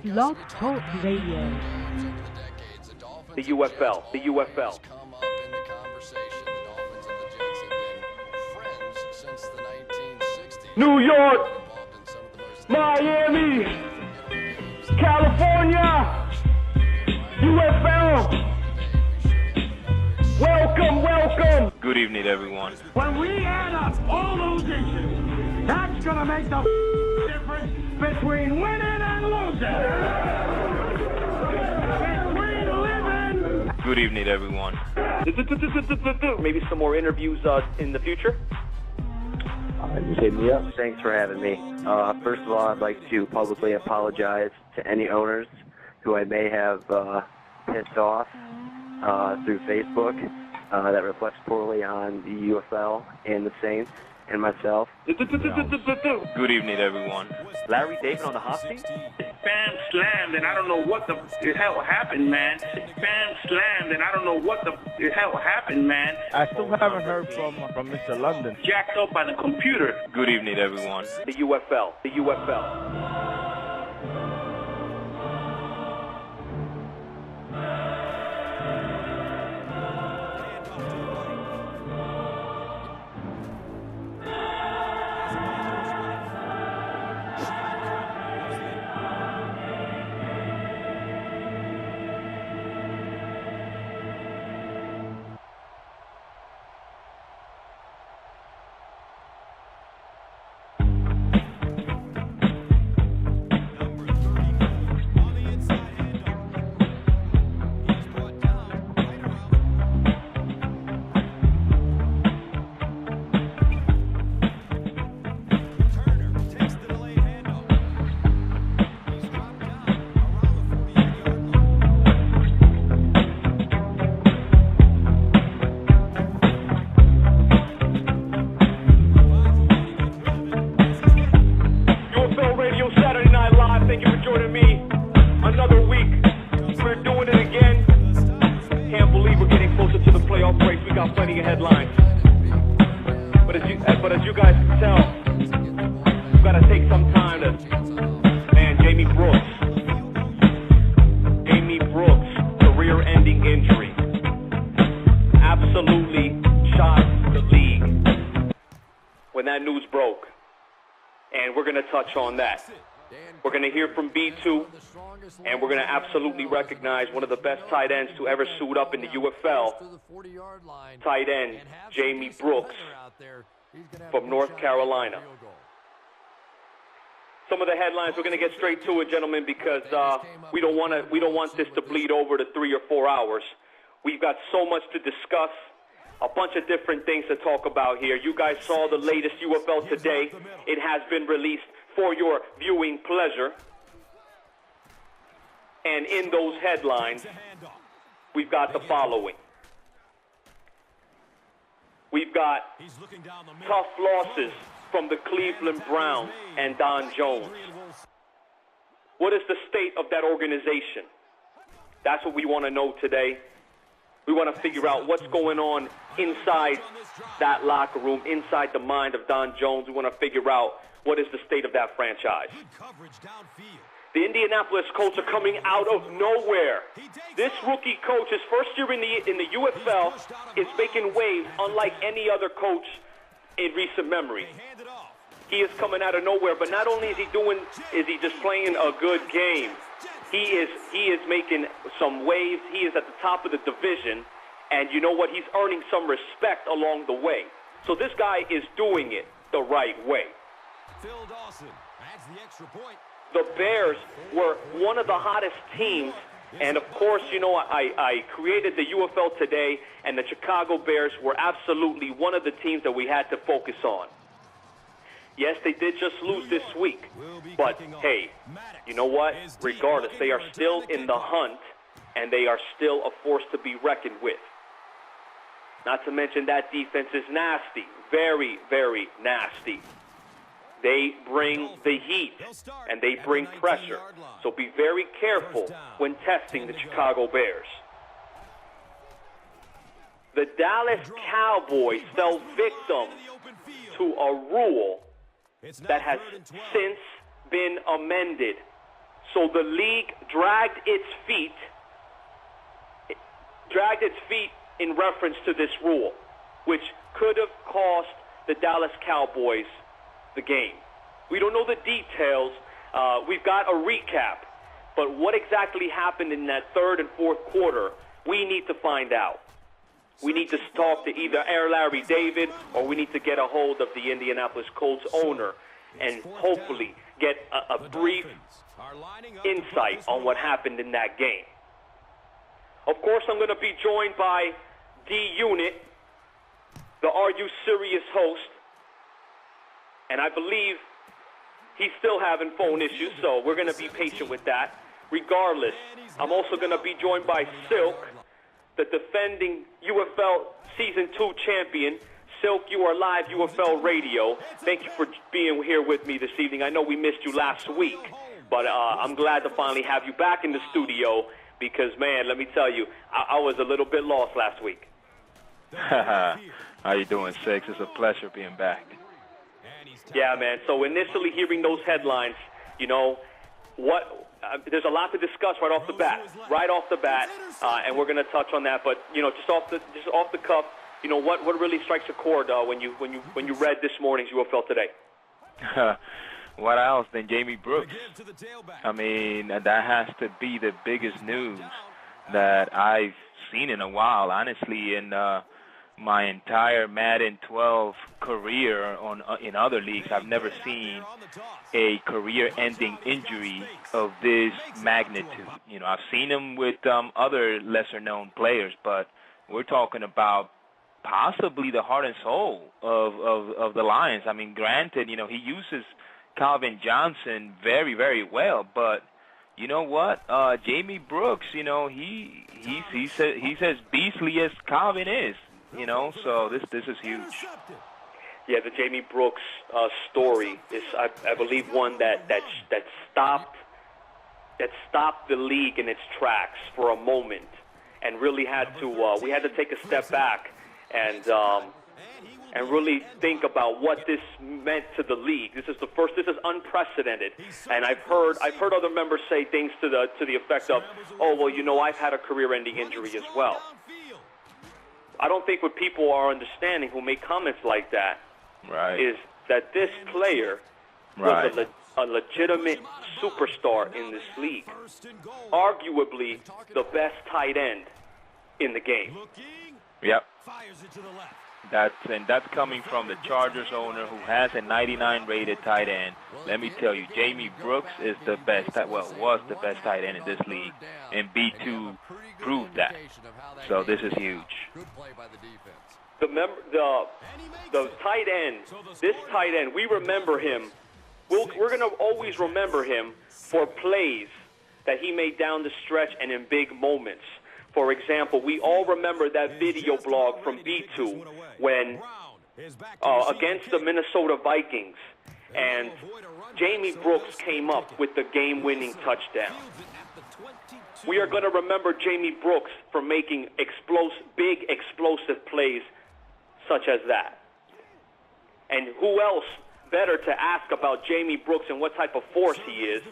Blog Talk Radio. The UFL. The UFL. New York, Miami, California, UFL. Welcome, welcome. Good evening, everyone. When we add up all those issues, that's gonna make the difference between winning and losing. Between living. Good evening, everyone. Maybe some more interviews in the future. Just hit me up. Thanks for having me. First of all, I'd like to publicly apologize to any owners who I may have pissed off through Facebook. That reflects poorly on the UFL and the Saints and myself. Good evening, everyone. Larry David on the hot seat? Fan slammed, and I don't know what the hell happened, man. Fan slammed, and I don't know what the hell happened, man. I still haven't heard from Mr. London. Jacked up by the computer. Good evening, everyone. The UFL. The UFL. On that. We're going to hear from B2, and we're going to absolutely recognize one of the best tight ends to ever suit up in the UFL, tight end Jamie Brooks from North Carolina. Some of the headlines, we're going to get straight to it, gentlemen, because we don't want this to bleed over to 3 or 4 hours. We've got so much to discuss. A bunch of different things to talk about here. You guys saw the latest UFL today. It has been released for your viewing pleasure. And in those headlines, we've got the following. We've got tough losses from the Cleveland Browns and Don Jones. What is the state of that organization? That's what we want to know today. We want to figure out what's going on inside that locker room, inside the mind of Don Jones. We want to figure out what is the state of that franchise. The Indianapolis Colts are coming out of nowhere. This rookie coach, his first year in the UFL, is making waves unlike any other coach in recent memory. He is coming out of nowhere, but not only is he just playing a good game, he is making some waves. He is at the top of the division, and you know what? He's earning some respect along the way. So this guy is doing it the right way. Phil Dawson adds the extra point. The Bears were one of the hottest teams, and of course, you know, I created the UFL today, and the Chicago Bears were absolutely one of the teams that we had to focus on. Yes, they did just lose this week, but hey, you know what? Regardless, they are still in the hunt, and they are still a force to be reckoned with. Not to mention that defense is nasty, very, very nasty. They bring the heat, and they bring pressure, so be very careful when testing the Chicago Bears. The Dallas Cowboys fell victim to a rule that has since been amended. So the league dragged its feet in reference to this rule, which could have cost the Dallas Cowboys the game. We don't know the details. We've got a recap. But what exactly happened in that third and fourth quarter, we need to find out. We need to talk to either Air Larry David or we need to get a hold of the Indianapolis Colts owner and hopefully get a brief insight on what happened in that game. Of course, I'm going to be joined by D-Unit, the Are You Serious host, and I believe he's still having phone issues, so we're going to be patient with that. Regardless, I'm also going to be joined by Silk, the defending UFL Season 2 champion. Silk, you are live, UFL Radio. Thank you for being here with me this evening. I know we missed you last week, but I'm glad to finally have you back in the studio because, man, let me tell you, I was a little bit lost last week. How you doing, Six? It's a pleasure being back. Yeah, man. So initially hearing those headlines, you know, there's a lot to discuss right off the bat, and we're going to touch on that. But you know, just off the cuff, you know, what really strikes a chord when you read this morning's UFL Today? What else than Jamie Brooks? I mean, that has to be the biggest news that I've seen in a while, honestly, in my entire Madden 12 career in other leagues. I've never seen a career-ending injury of this magnitude. You know, I've seen him with other lesser-known players, but we're talking about possibly the heart and soul of the Lions. I mean, granted, you know, he uses Calvin Johnson very, very well, but you know what? Jamie Brooks, you know, he's as beastly as Calvin is. You know, so this is huge. Yeah, the Jamie Brooks story is, I believe, one that stopped the league in its tracks for a moment, and really we had to take a step back and really think about what this meant to the league. This is unprecedented, and I've heard other members say things to the effect of, oh, well, you know, I've had a career-ending injury as well. I don't think what people are understanding who make comments like that is that this player was a legitimate superstar in this league, arguably the best tight end in the game. Yep. That's coming from the Chargers owner who has a 99 rated tight end. Let me tell you, Jamie Brooks is the best, was the best tight end in this league, and B2 proved that. So this is huge. The tight end, this tight end, we remember him. We're going to always remember him for plays that he made down the stretch and in big moments. For example, we all remember that video blog from B2 when against the Minnesota Vikings, and Jamie Brooks came up with the game-winning touchdown. We are going to remember Jamie Brooks for making big explosive plays such as that. And who else better to ask about Jamie Brooks and what type of force he is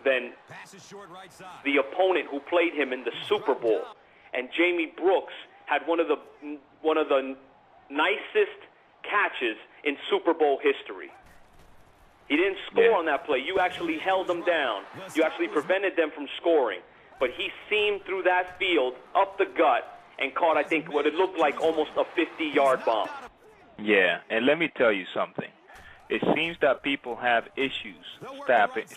than the opponent who played him in the Super Bowl? And Jamie Brooks had one of the nicest catches in Super Bowl history. He didn't score on that play. You actually held them down. You actually prevented them from scoring. But he seamed through that field, up the gut, and caught, I think, what it looked like almost a 50-yard bomb. Yeah, and let me tell you something. It seems that people have issues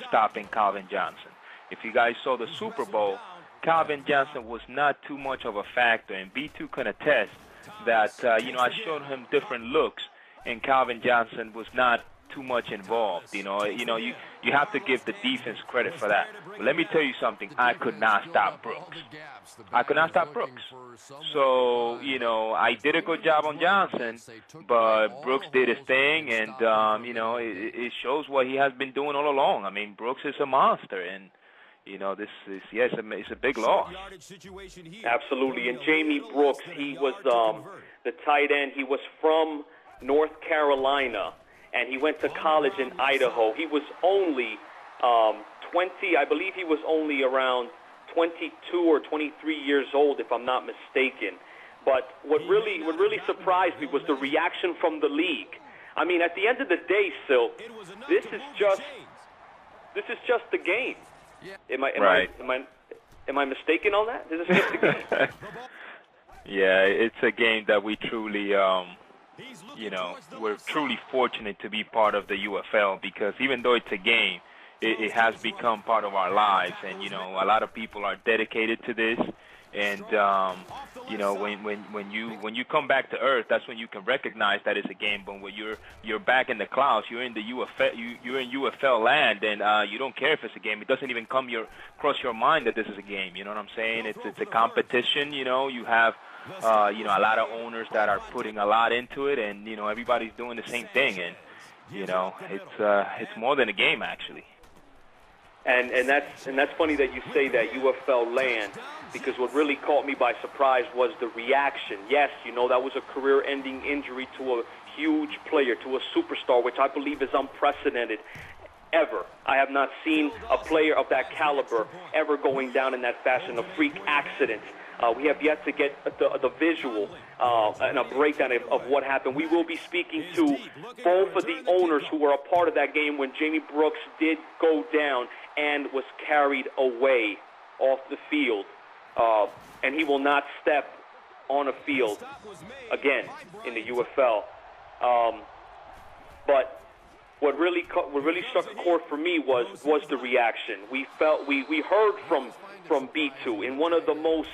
stopping Calvin Johnson. If you guys saw the Super Bowl, Calvin Johnson was not too much of a factor, and B2 can attest that, I showed him different looks, and Calvin Johnson was not too much involved. You have to give the defense credit for that. But let me tell you something. I could not stop Brooks. So, I did a good job on Johnson, but Brooks did his thing, and, it shows what he has been doing all along. I mean, Brooks is a monster, and, it's a big loss. Absolutely. And Jamie Brooks, he was the tight end. He was from North Carolina, and he went to college in Idaho. He was only I believe he was only around 22 or 23 years old, if I'm not mistaken. But what really surprised me was the reaction from the league. I mean, at the end of the day, Silk, this is just the game. Am I mistaken on that? This is just a game. Yeah, it's a game that we truly, we're truly fortunate to be part of the UFL, because even though it's a game, it has become part of our lives, and a lot of people are dedicated to this. And when you come back to earth, that's when you can recognize that it's a game. But when you're back in the clouds, you're in the UFL, you're in UFL land, and you don't care if it's a game. It doesn't even cross your mind that this is a game. You know what I'm saying? It's a competition. You have a lot of owners that are putting a lot into it, and everybody's doing the same thing, and it's more than a game, actually. And that's funny that you say that, UFL land, because what really caught me by surprise was the reaction. Yes, that was a career-ending injury to a huge player, to a superstar, which I believe is unprecedented ever. I have not seen a player of that caliber ever going down in that fashion, a freak accident. We have yet to get the visual and a breakdown of what happened. We will be speaking to both of the owners who were a part of that game when Jamie Brooks did go down and was carried away off the field. And he will not step on a field again in the UFL. But what really struck a chord for me was the reaction. We heard from B2 in one of the most.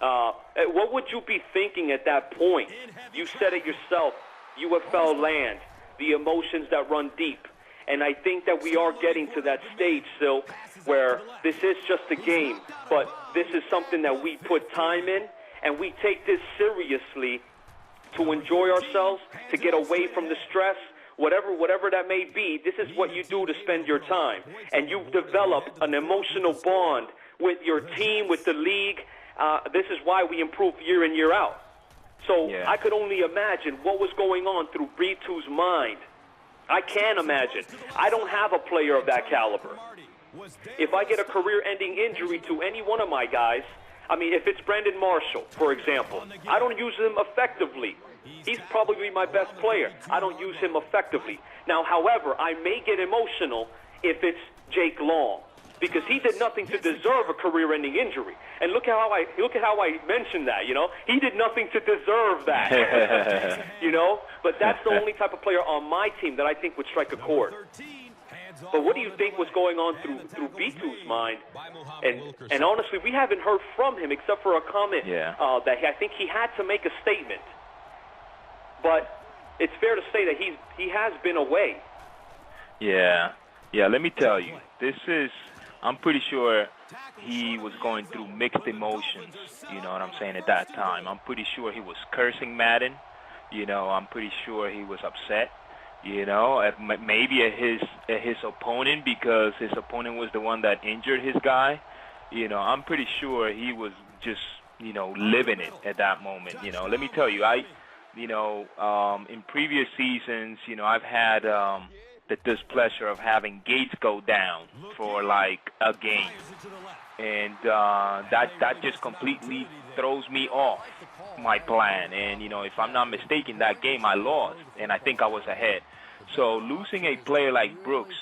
What would you be thinking at that point? You said it yourself, UFL land, the emotions that run deep. And I think that we are getting to that stage, Silk, where this is just a game, but this is something that we put time in, and we take this seriously to enjoy ourselves, to get away from the stress, whatever that may be. This is what you do to spend your time. And you've developed an emotional bond with your team, with the league. This is why we improve year in, year out. So yeah. I could only imagine what was going on through B2's mind. I can't imagine. I don't have a player of that caliber. If I get a career-ending injury to any one of my guys, I mean, if it's Brandon Marshall, for example, I don't use him effectively. He's probably my best player. I don't use him effectively. Now, however, I may get emotional if it's Jake Long, because he did nothing to deserve a career-ending injury. And look at how I mentioned that. He did nothing to deserve that. But that's the only type of player on my team that I think would strike a chord. But what do you think was going on through B2's mind? And honestly, we haven't heard from him except for a comment that I think he had to make a statement. But it's fair to say that he has been away. Yeah. Let me tell you, I'm pretty sure he was going through mixed emotions, you know what I'm saying, at that time. I'm pretty sure he was cursing Madden, I'm pretty sure he was upset, maybe at his opponent, because his opponent was the one that injured his guy. I'm pretty sure he was just, living it at that moment. Let me tell you, in previous seasons, I've had the displeasure of having Gates go down for like a game, and that just completely throws me off my plan. And if I'm not mistaken, that game I lost, and I think I was ahead. So losing a player like Brooks,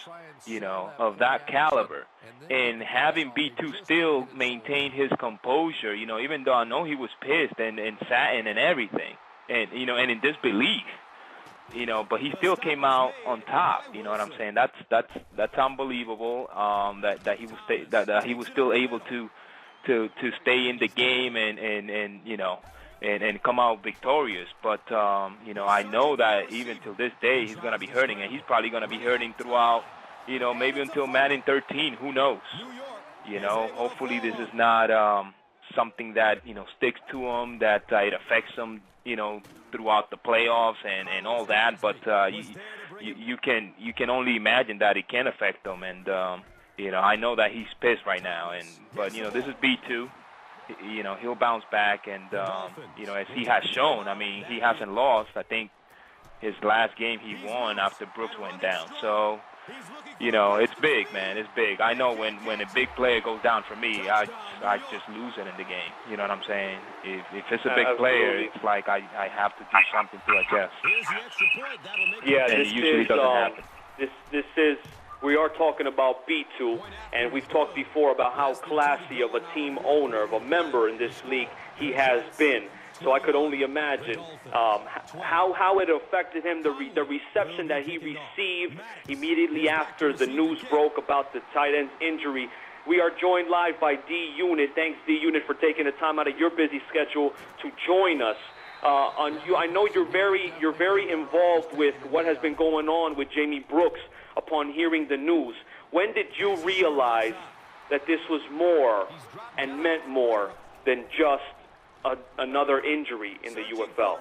of that caliber, and having B2 still maintain his composure, even though I know he was pissed and saddened and everything, and and in disbelief. But he still came out on top. You know what I'm saying? That's unbelievable. That he was still able to stay in the game and come out victorious. But I know that even till this day he's gonna be hurting, and he's probably gonna be hurting throughout. Maybe until Madden 13. Who knows? Hopefully this is not something that sticks to him, that it affects him. Throughout the playoffs and all that, but you can only imagine that it can affect them. And I know that he's pissed right now, but this is B2. He'll bounce back, and as he has shown, I mean, he hasn't lost. I think his last game he won after Brooks went down. So you know, it's big, man. It's big. I know when a big player goes down for me, I just lose it in the game. You know what I'm saying? If it's a big player, it's like I have to do something to adjust. Yeah, and it usually doesn't happen. This is. We are talking about B2, and we've talked before about how classy of a team owner, of a member in this league he has been. So I could only imagine how it affected him, the reception that he received immediately after the news broke about the tight end's injury. We are joined live by D-Unit. Thanks, D-Unit, for taking the time out of your busy schedule to join us. I know you're very involved with what has been going on with Jamie Brooks upon hearing the news. When did you realize that this was more and meant more than just another injury in the UFL?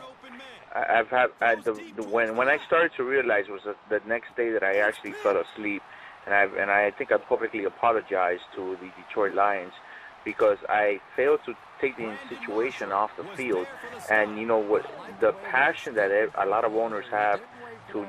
When I started to realize was the next day that I actually fell asleep, and I think I publicly apologized to the Detroit Lions because I failed to take the situation off the field. And you know what, the passion that a lot of owners have to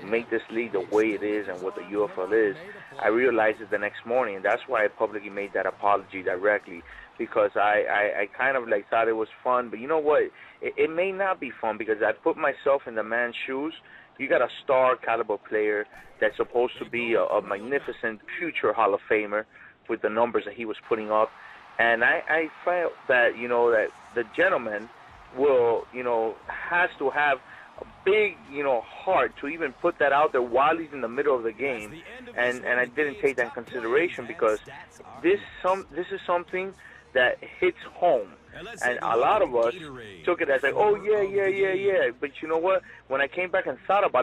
make this league the way it is and what the UFL is, I realized it the next morning, and that's why I publicly made that apology directly, because I kind of like thought it was fun. But you know what, it may not be fun, because I put myself in the man's shoes. You got a star caliber player that's supposed to be a magnificent future Hall of Famer with the numbers that he was putting up, and I felt that that the gentleman will has to have a big heart to even put that out there while he's in the middle of the game, and I didn't take that in consideration, because this is something that hits home, and a lot of us took it as like, oh yeah, but you know what, when I came back and thought about it,